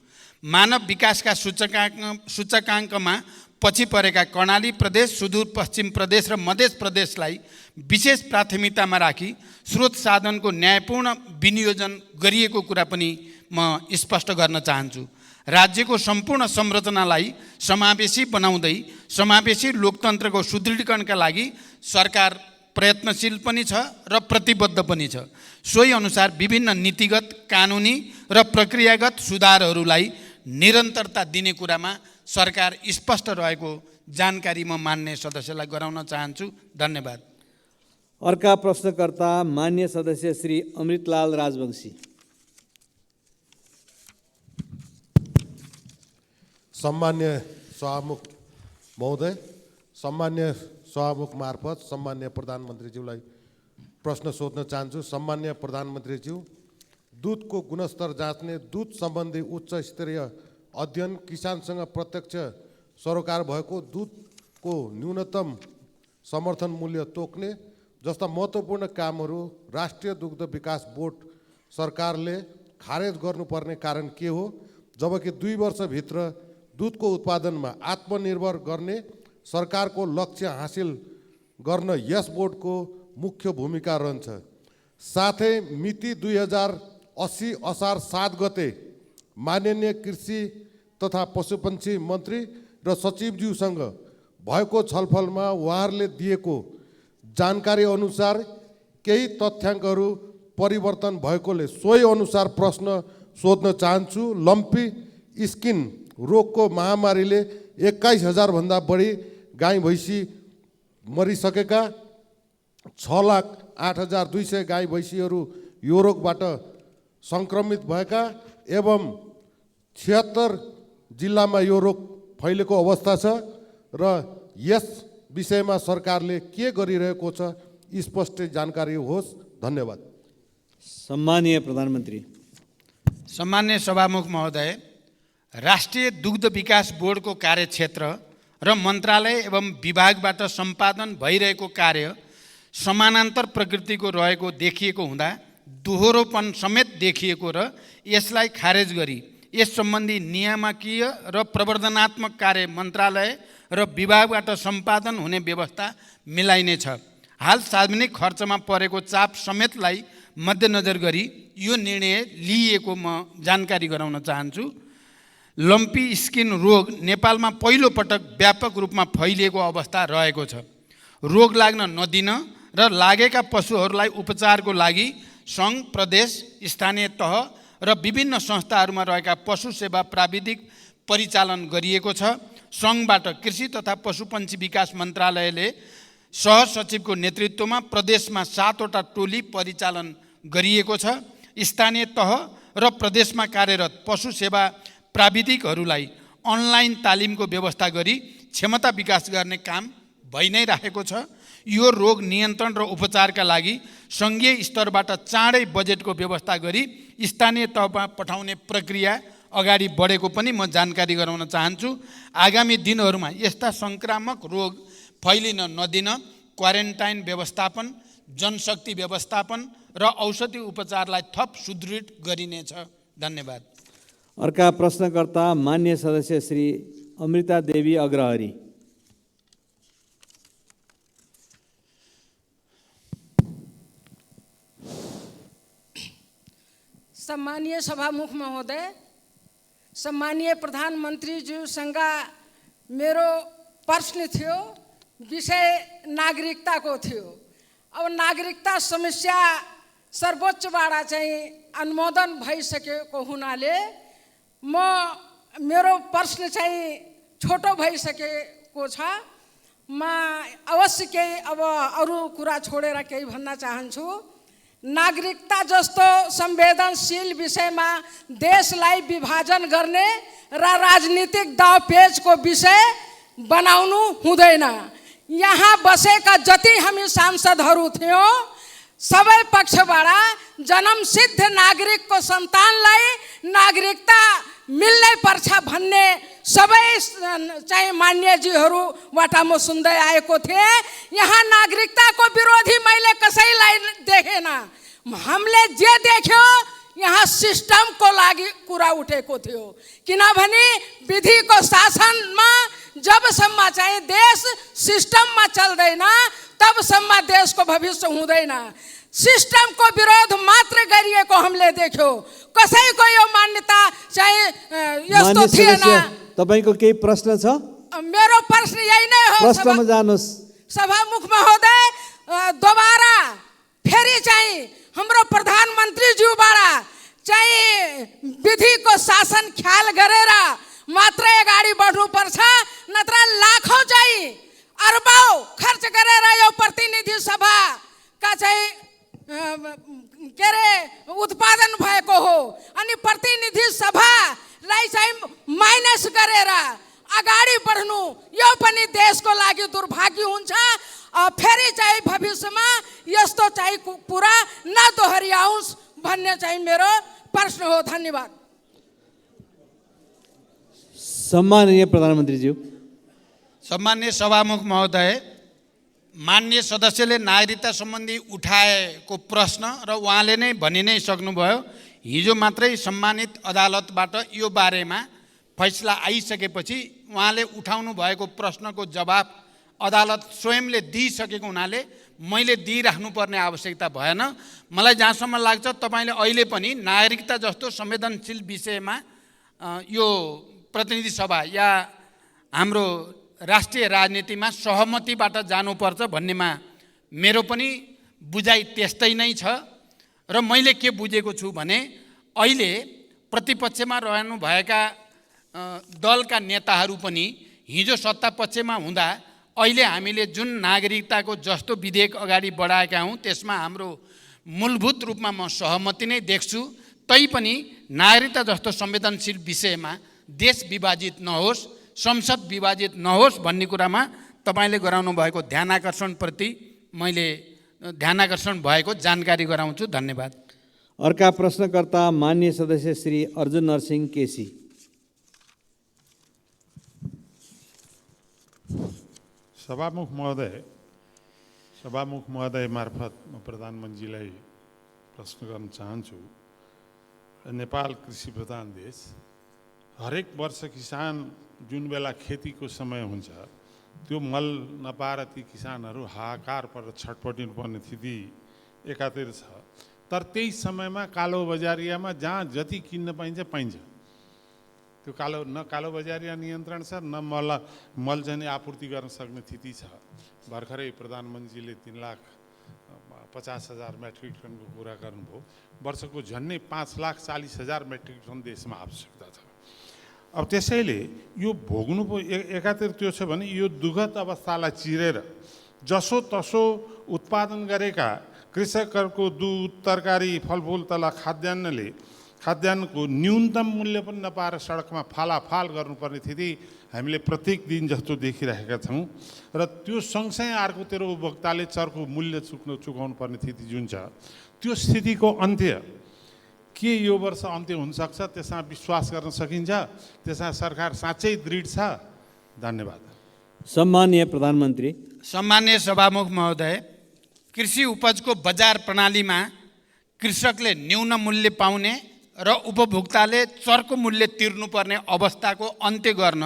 मानव विकासका सूचकाङ्कमा पछि परेका कर्णाली प्रदेश, सुदूरपश्चिम प्रदेश र मध्य प्रदेशलाई विशेष प्राथमिकतामा राखी स्रोत साधनको न्यायपूर्ण विनियोजन गरिएको कुरा पनि म स्पष्ट गर्न चाहन्छु। राज्यको सम्पूर्ण संरचनालाई समावेशी बनाउँदै समावेशी लोकतन्त्रको सुदृढीकरणका लागि सरकार प्रयत्नशील पनि छ र प्रतिबद्ध पनि छ। सोही अनुसार विभिन्न नीतिगत, कानुनी र प्रक्रियागत सुधारहरूलाई निरन्तरता दिने कुरामा सरकार स्पष्ट रहेको जानकारी म मान्य सदस्यलाई गराउन चाहन्छु। धन्यवाद। अर्का प्रश्नकर्ता मान्य सदस्य श्री अमृतलाल राजवंशी। सम्मान्य सभामुख महोदय, सम्मान्य सभामुख मार्फत सम्मान्य प्रधानमन्त्रीज्यूलाई प्रश्न सोध्न चाहन्छु। सम्मान्य प्रधानमन्त्रीज्यू, दुधको गुणस्तर जाँच्ने, दुध सम्बन्धी उच्च स्तरीय अध्ययन, किसानसँग प्रत्यक्ष सरोकार भएको दुधको न्यूनतम समर्थन मूल्य तोक्ने जस्ता महत्त्वपूर्ण कामहरू राष्ट्रिय दुग्ध विकास बोर्ड सरकारले खारेज गर्नुपर्ने कारण के हो, जबकि 2 वर्षभित्र दुधको उत्पादनमा आत्मनिर्भर गर्ने सरकारको लक्ष्य हासिल गर्न यस बोर्डको मुख्य भूमिका रहन्छ। साथै मिति 2080 असार 7 गते माननीय कृषि तथा पशुपन्छी मन्त्री र सचिवज्यूसँग भएको छलफलमा उहाँहरूले दिएको जानकारी अनुसार केही तथ्याङ्कहरू परिवर्तन भएकोले सोही अनुसार प्रश्न सोध्न चाहन्छु। लम्पी स्किन रोगको महामारीले 21,000 भन्दा बढी गाई भैँसी मरिसकेका, 6,08,200 गाई भैँसीहरू यो रोगबाट सङ्क्रमित भएका एवं 76 जिल्लामा यो रोग फैलेको अवस्था छ र यस विषयमा सरकारले के गरिरहेको छ स्पष्ट जानकारी होस्। धन्यवाद। सम्मानीय प्रधानमन्त्री। सम्मान्य सभामुख महोदय, राष्ट्रिय दुग्ध विकास बोर्डको कार्यक्षेत्र र मन्त्रालय एवं विभागबाट सम्पादन भइरहेको कार्य समानान्तर प्रकृतिको रहेको देखिएको हुँदा दोहोरोपन समेत देखिएको र यसलाई खारेज गरी यस सम्बन्धी नियामकीय र प्रवर्धनात्मक कार्य मन्त्रालय र विभागबाट सम्पादन हुने व्यवस्था मिलाइनेछ। हाल सार्वजनिक खर्चमा परेको चाप समेतलाई मध्यनजर गरी यो निर्णय लिइएको म जानकारी गराउन चाहन्छु। लम्पी स्किन रोग नेपालमा पहिलो पटक व्यापक रूपमा फैलिएको अवस्था रहेको छ। रोग लाग्न नदिन र लागेका पशुहरूलाई उपचारको लागि सङ्घ, प्रदेश, स्थानीय तह र विभिन्न संस्थाहरूमा रहेका पशु सेवा प्राविधिक परिचालन गरिएको छ। सङ्घबाट कृषि तथा पशुपन्छी विकास मन्त्रालयले सहसचिवको नेतृत्वमा प्रदेशमा 7 वटा टोली परिचालन गरिएको छ। स्थानीय तह र प्रदेशमा कार्यरत पशु सेवा प्राविधिकहरूलाई अनलाइन तालिमको व्यवस्था गरी क्षमता विकास गर्ने काम भइ नै रहेको छ। यो रोग नियन्त्रण र उपचारका लागि सङ्घीय स्तरबाट चाँडै बजेटको व्यवस्था गरी स्थानीय तहमा पठाउने प्रक्रिया अगाडि बढेको पनि म जानकारी गराउन चाहन्छु। आगामी दिनहरूमा यस्ता सङ्क्रामक रोग फैलिन नदिन क्वारेन्टाइन व्यवस्थापन, जनशक्ति व्यवस्थापन र औषधि उपचारलाई थप सुदृढ गरिनेछ। धन्यवाद। अर्का प्रश्नकर्ता मान्य सदस्य श्री अमृता देवी अग्रहरी। सम्मानीय सभामुख महोदय, सम्मानीय प्रधानमन्त्रीज्यूसँग मेरो प्रश्न थियो, विषय नागरिकताको थियो। अब नागरिकता समस्या सर्वोच्चबाट चाहिँ अनुमोदन भइसकेको हुनाले मेरो प्रश्न चाहिँ छोटो भइसकेको छ। म अवश्य केही अब अरू कुरा छोडेर केही भन्न चाहन्छु। नागरिकता जस्तो संवेदनशील विषयमा देशलाई विभाजन गर्ने र राजनीतिक दावपेचको विषय बनाउनु हुँदैन। यहाँ बसेका जति हामी सांसदहरू थियौँ, सबै पक्षबाट जन्मसिद्ध नागरिकको सन्तानलाई नागरिकता मिल्नै पर्छ भन्ने सबै चाहिँ मान्यजीहरूबाट म सुन्दै आएको थिएँ। यहाँ नागरिकताको विरोधी मैले कसैलाई देखेन। हामीले जे देख्यो यहाँ सिस्टमको लागि कुरा उठेको थियो। किनभने विधिको शासनमा जबसम्म चाहिँ देश सिस्टममा चल्दैन तबसम्म देशको भविष्य हुँदैन। सिस्टमको विरोध मात्र गरिएको हामीले देख्यौँ। कसैको यो मान्यता चाहिँ यस्तो थिएन। तपाईँको केही प्रश्न छ? मेरो प्रश्न यही नै हो। प्रश्नमा जानुहोस्। सभामुख महोदय, दोबारा फेरि चाहिँ हाम्रो प्रधानमन्त्रीज्यूबाट चाहिँ विधिको शासन ख्याल गरेर मात्र अगाडि बढ्नुपर्छ, नत्र लाखौँ चाहिँ अरबौँ खर्च गरेर यो प्रतिनिधि सभाका चाहिँ के अरे उत्पादन भएको हो। अनि प्रतिनिधि सभालाई चाहिँ माइनस गरेर अगाडि बढ्नु यो पनि देशको लागि दुर्भाग्य हुन्छ। फेरि चाहिँ भविष्यमा यस्तो चाहिँ कुरा नदोहोऱ्याओस् भन्ने चाहिँ मेरो प्रश्न हो। धन्यवाद। सम्माननीय प्रधानमन्त्रीज्यू। सम्मान्य सभामुख महोदय, मान्य सदस्यले नागरिकता सम्बन्धी उठाएको प्रश्न र उहाँले नै भनि नै सक्नुभयो। हिजो मात्रै सम्मानित अदालतबाट यो बारेमा फैसला आइसकेपछि उहाँले उठाउनु भएको प्रश्नको जवाब अदालत स्वयंले दिइसकेको हुनाले मैले दिइराख्नुपर्ने आवश्यकता भएन। मलाई जहाँसम्म लाग्छ तपाईँले अहिले पनि नागरिकता जस्तो संवेदनशील विषयमा यो प्रतिनिधि सभा या हाम्रो राष्ट्रिय राजनीतिमा सहमतिबाट जानुपर्छ भन्नेमा मेरो पनि बुझाइ त्यस्तै नै छ। र मैले के बुझेको छु भने अहिले प्रतिपक्षमा रहनुभएका दलका नेताहरू पनि हिजो सत्तापक्षमा हुँदा अहिले हामीले जुन नागरिकताको जस्तो विधेयक अगाडि बढाएका हौँ त्यसमा हाम्रो मूलभूत रूपमा म सहमति नै देख्छु। तैपनि नागरिकता जस्तो संवेदनशील विषयमा देश विभाजित नहोस्, संसद विभाजित नहोस् भन्ने कुरामा तपाईँले गराउनु भएको ध्यानाकर्षणप्रति मैले ध्यानाकर्षण भएको जानकारी गराउँछु। धन्यवाद। अर्का प्रश्नकर्ता मान्य सदस्य श्री अर्जुन नरसिंह केसी। सभामुख महोदय मार्फत म प्रधानमन्त्रीलाई प्रश्न गर्न चाहन्छु। नेपाल कृषि प्रधान देश, हरेक वर्ष किसान जुन बेला खेतीको समय हुन्छ त्यो मल नपाएर ती किसानहरू हाहाकार पर छटपटिनु पर्ने स्थिति एकातिर छ। तर त्यही समयमा कालो बजारियामा जहाँ जति किन्न पाइन्छ पाइन्छ। त्यो कालो बजारिया नियन्त्रण छ, न मल चाहिँ आपूर्ति गर्न सक्ने स्थिति छ। भर्खरै प्रधानमन्त्रीले 3,50,000 मेट्रिक टनको कुरा गर्नुभयो। वर्षको झन्डै 5,40,000 मेट्रिक टन देशमा आवश्यकता छ। अब त्यसैले यो भोग्नु एकातिर त्यो छ भने यो दुःखद अवस्थालाई चिरेर जसो तसो उत्पादन गरेका कृषकहरूको दुध, तरकारी, फलफुल तथा खाद्यान्नको न्यूनतम मूल्य पनि नपाएर सडकमा फालाफाल गर्नुपर्ने स्थिति हामीले प्रत्येक दिन जस्तो देखिरहेका छौँ। र त्यो सँगसँगै अर्कोतिर उपभोक्ताले चर्को मूल्य चुकाउनु पर्ने स्थिति जुन छ, त्यो स्थितिको अन्त्य के यो वर्ष अन्त्य हुनसक्छ? त्यसमा विश्वास गर्न सकिन्छ? त्यसमा सरकार साँच्चै दृढ छ? धन्यवाद। सम्माननीय प्रधानमन्त्री। सम्मान्य सभामुख महोदय, कृषि उपजको बजार प्रणालीमा कृषकले न्यून मूल्य पाउने र उपभोक्ताले चर्को मूल्य तिर्नुपर्ने अवस्थाको अन्त्य गर्न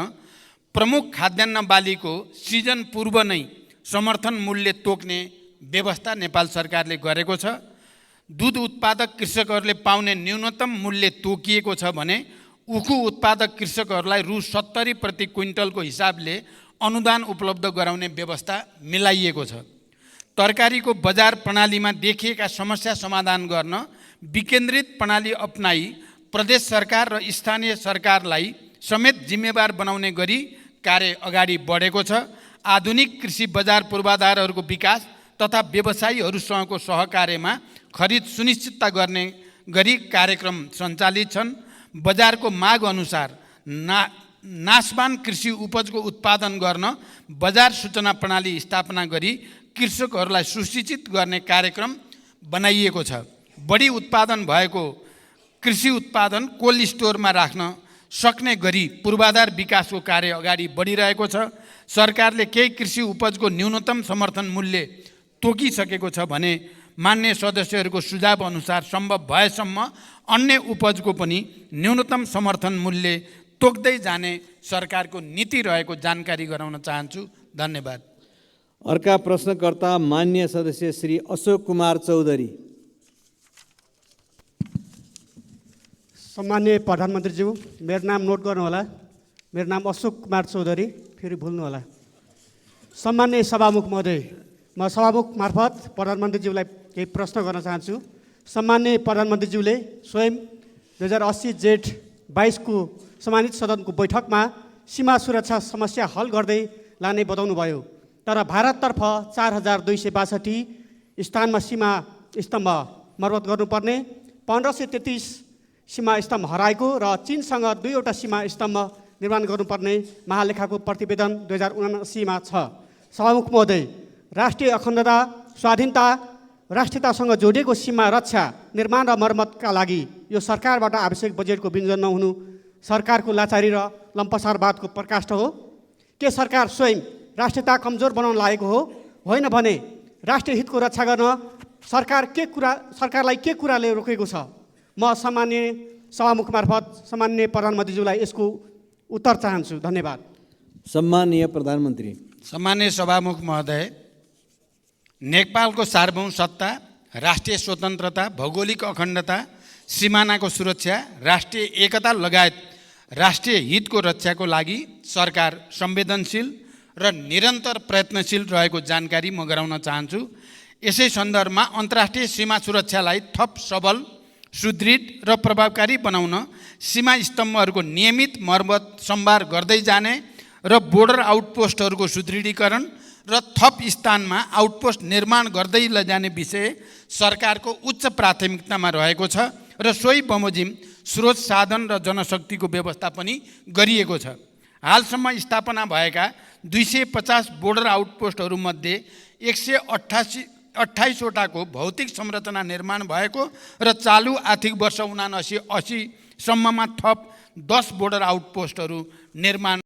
प्रमुख खाद्यान्न बालीको सिजन पूर्व नै समर्थन मूल्य तोक्ने व्यवस्था नेपाल सरकारले गरेको छ। दुध उत्पादक कृषकहरूले पाउने न्यूनतम मूल्य तोकिएको छ भने उखु उत्पादक कृषकहरूलाई रु 70 प्रति क्विन्टलको हिसाबले अनुदान उपलब्ध गराउने व्यवस्था मिलाइएको छ। तरकारीको बजार प्रणालीमा देखिएका समस्या समाधान गर्न विकेन्द्रित प्रणाली अपनाई प्रदेश सरकार र स्थानीय सरकारलाई समेत जिम्मेवार बनाउने गरी कार्य अगाडि बढेको छ। आधुनिक कृषि बजार पूर्वाधारहरूको विकास तथा व्यवसायीहरूसँगको सहकार्यमा खरिद सुनिश्चितता गर्ने गरी कार्यक्रम सञ्चालित छन्। बजारको माग अनुसार नाशवान कृषि उपजको उत्पादन गर्न बजार सूचना प्रणाली स्थापना गरी कृषकहरूलाई सुसूचित गर्ने कार्यक्रम बनाइएको छ। बढी उत्पादन भएको कृषि उत्पादन कोल्ड स्टोरमा राख्न सक्ने गरी पूर्वाधार विकासको कार्य अगाडि बढिरहेको छ। सरकारले केही कृषि उपजको न्यूनतम समर्थन मूल्य तोकिसकेको छ भने मान्य सदस्यहरूको सुझाव अनुसार सम्भव भएसम्म अन्य उपजको पनि न्यूनतम समर्थन मूल्य तोक्दै जाने सरकारको नीति रहेको जानकारी गराउन चाहन्छु। धन्यवाद। अर्का प्रश्नकर्ता मान्य सदस्य श्री अशोक कुमार चौधरी। सम्मान्य प्रधानमन्त्रीज्यू, मेरो नाम नोट गर्नुहोला। मेरो नाम अशोक कुमार चौधरी, फेरि भुल्नुहोला। सम्मान्य सभामुख महोदय, म सभामुख मार्फत प्रधानमन्त्रीज्यूलाई केही प्रश्न गर्न चाहन्छु। सम्मान्य प्रधानमन्त्रीज्यूले स्वयं 2080 जेठ 22 को सम्मानित सदनको बैठकमा सीमा सुरक्षा समस्या हल गर्दै लाने बताउनुभयो। तर भारततर्फ 4262 स्थानमा सीमा स्तम्भ मर्मत गर्नुपर्ने, 1533 सीमा स्तम्भ हराएको र चीनसँग 2वटा सीमा स्तम्भ निर्माण गर्नुपर्ने महालेखाको प्रतिवेदन 2079 मा छ। सभामुख महोदय, राष्ट्रिय अखण्डता, स्वाधीनता, राष्ट्रियतासँग जोडिएको सीमा रक्षा, निर्माण र मर्मतका लागि यो सरकारबाट आवश्यक बजेटको विनियोजन नहुनु सरकारको लाचारी र लम्पसारवादको प्रकाष्ठ हो। के सरकार स्वयं राष्ट्रियता कमजोर बनाउन लागेको हो? होइन भने राष्ट्रिय हितको रक्षा गर्न सरकारलाई के कुराले रोकेको छ? म सामान्य सभामुख मार्फत सामान्य प्रधानमन्त्रीज्यूलाई यसको उत्तर चाहन्छु। धन्यवाद। सम्माननीय प्रधानमन्त्री। सम्मान्य सभामुख महोदय, नेपालको सार्वभौम सत्ता, राष्ट्रिय स्वतन्त्रता, भौगोलिक अखण्डता, सीमानाको सुरक्षा, राष्ट्रिय एकता लगायत राष्ट्रिय हितको रक्षाको लागि सरकार संवेदनशील र निरन्तर प्रयत्नशील रहेको जानकारी म गराउन चाहन्छु। यसै सन्दर्भमा अन्तर्राष्ट्रिय सीमा सुरक्षालाई थप सबल, सुदृढ र प्रभावकारी बनाउन सीमा स्तम्भहरूको नियमित मर्मत सम्भार गर्दै जाने र बोर्डर आउटपोस्टहरूको सुदृढीकरण र थप स्थानमा आउटपोस्ट निर्माण गर्दै लैजाने विषय सरकारको उच्च प्राथमिकतामा रहेको छ र सोही बमोजिम स्रोत साधन र जनशक्तिको व्यवस्था पनि गरिएको छ। हालसम्म स्थापना भएका 250 बोर्डर आउटपोस्टहरूमध्ये 128वटाको भौतिक संरचना निर्माण भएको र चालु आर्थिक वर्ष 79-80 सम्ममा थप 10 बोर्डर आउटपोस्टहरू निर्माण